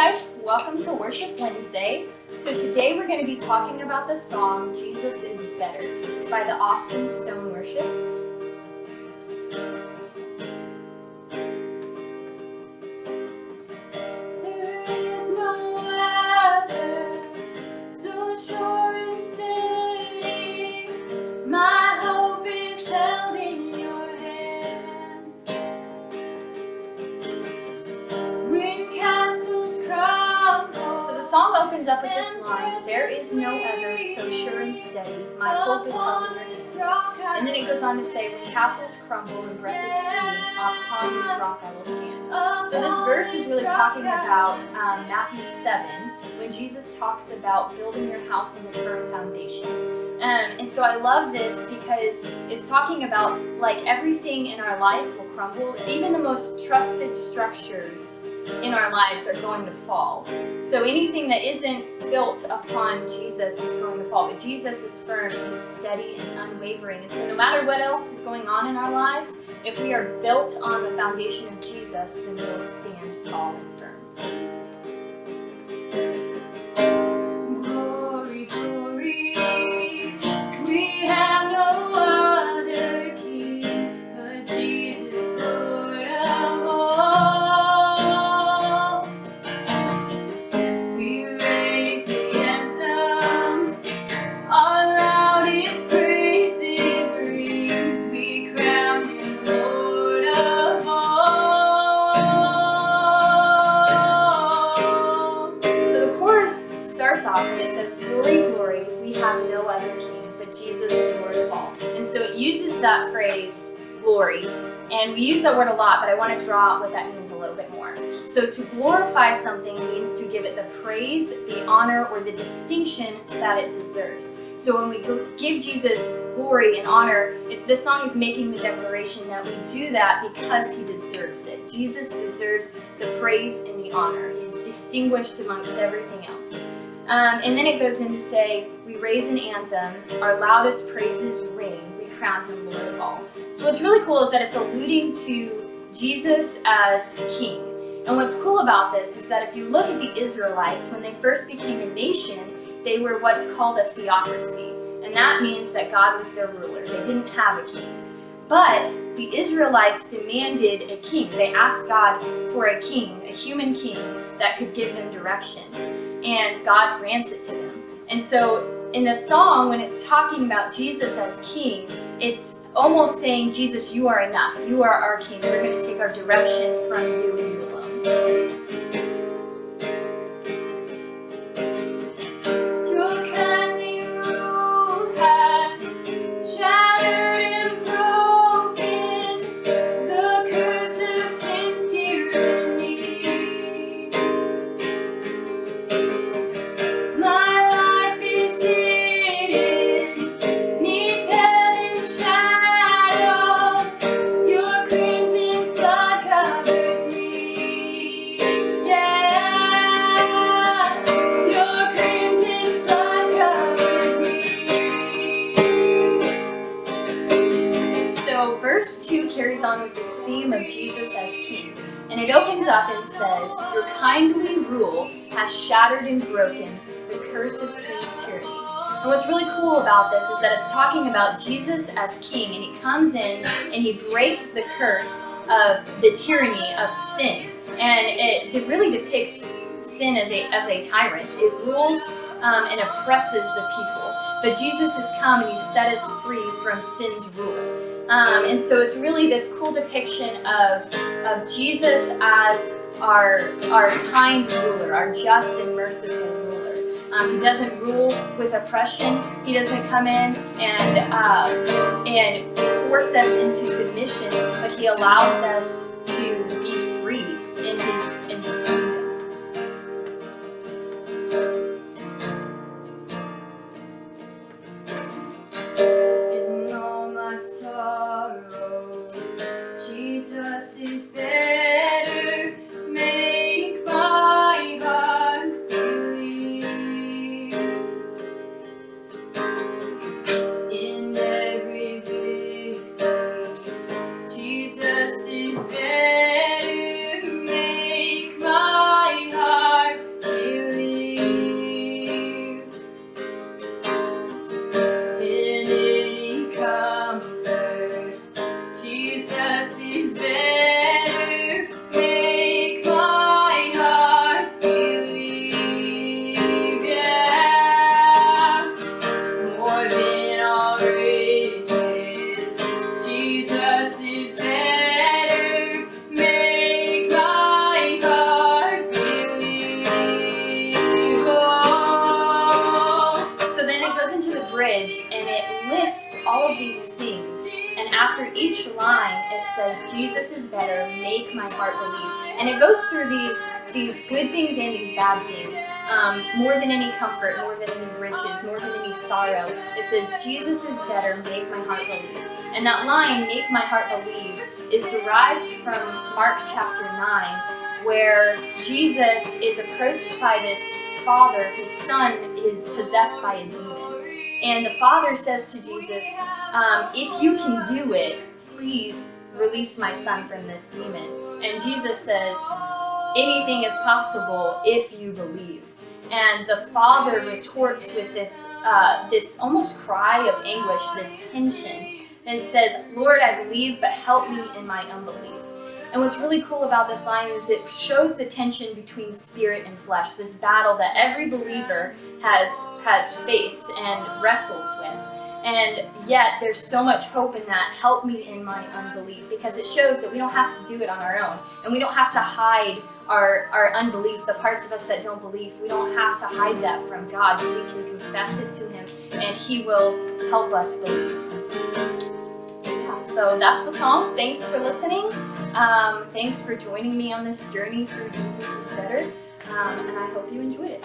guys, welcome to Worship Wednesday. So today we're going to be talking about the song Jesus is Better. It's by the Austin Stone Worship. There is no other so sure and steady. My hope is held in your hand. When castles crumble. So the song opens up with this line, there is no other so sure and steady. My hope is held in your hands. And then it goes on to say, when castles crumble and breath is fleeting, upon this rock I will stand. So this verse is really talking about Matthew 7, when Jesus talks about building your house on the firm foundation. And so I love this because it's talking about like everything in our life will crumble. Even the most trusted structures in our lives are going to fall. So anything that isn't built upon Jesus is going to fall. But Jesus is firm, he's steady and unwavering. And so no matter what else is going on in our lives, if we are built on the foundation of Jesus, then we'll stand tall and firm. Glory, glory, we have no other King but Jesus, Lord of all. We raise the anthem, our loudest praises ring. We crown Him Lord of all. So the chorus starts off and it says, glory, glory, we have no other King but Jesus, Lord of all. And so it uses that phrase, glory, and we use that word a lot, but I want to draw out what that means a little bit more. So to glorify something means to give it the praise, the honor, or the distinction that it deserves. So when we give Jesus glory and honor, this song is making the declaration that we do that because He deserves it. Jesus deserves the praise and the honor. He's distinguished amongst everything else. And then it goes in to say, we raise an anthem, our loudest praises ring, we crown Him Lord of all. So what's really cool is that it's alluding to Jesus as King. And what's cool about this is that if you look at the Israelites, when they first became a nation, they were what's called a theocracy. And that means that God was their ruler. They didn't have a king. But the Israelites demanded a king. They asked God for a king, a human king, that could give them direction. And God grants it to them. And so in the song, when it's talking about Jesus as king, it's almost saying, Jesus, you are enough. You are our king. We're going to take our direction from you and you alone. Verse 2 carries on with this theme of Jesus as King. And it opens up and says, your kindly rule has shattered and broken the curse of sin's tyranny. And what's really cool about this is that it's talking about Jesus as King, and He comes in and He breaks the curse of the tyranny of sin. And it really depicts sin as a tyrant. It rules and oppresses the people. But Jesus has come and He set us free from sin's rule. And so it's really this cool depiction of Jesus as our kind ruler, our just and merciful ruler. He doesn't rule with oppression. He doesn't come in and force us into submission, but He allows us to be free in His kingdom. Jesus is better, make my heart believe. In every victory, Jesus is better. And after each line, it says, Jesus is better, make my heart believe. And it goes through these good things and these bad things. More than any comfort, more than any riches, more than any sorrow. It says, Jesus is better, make my heart believe. And that line, make my heart believe, is derived from Mark chapter 9, where Jesus is approached by this father whose son is possessed by a demon. And the father says to Jesus, if you can do it, please release my son from this demon. And Jesus says, anything is possible if you believe. And the father retorts with this almost cry of anguish, this tension, and says, Lord, I believe, but help me in my unbelief. And what's really cool about this line is it shows the tension between spirit and flesh, this battle that every believer has faced and wrestles with. And yet there's so much hope in that, help me in my unbelief, because it shows that we don't have to do it on our own. And we don't have to hide our unbelief, the parts of us that don't believe. We don't have to hide that from God, but we can confess it to Him, and He will help us believe. So that's the song. Thanks for listening. Thanks for joining me on this journey through Jesus is Better. And I hope you enjoyed it.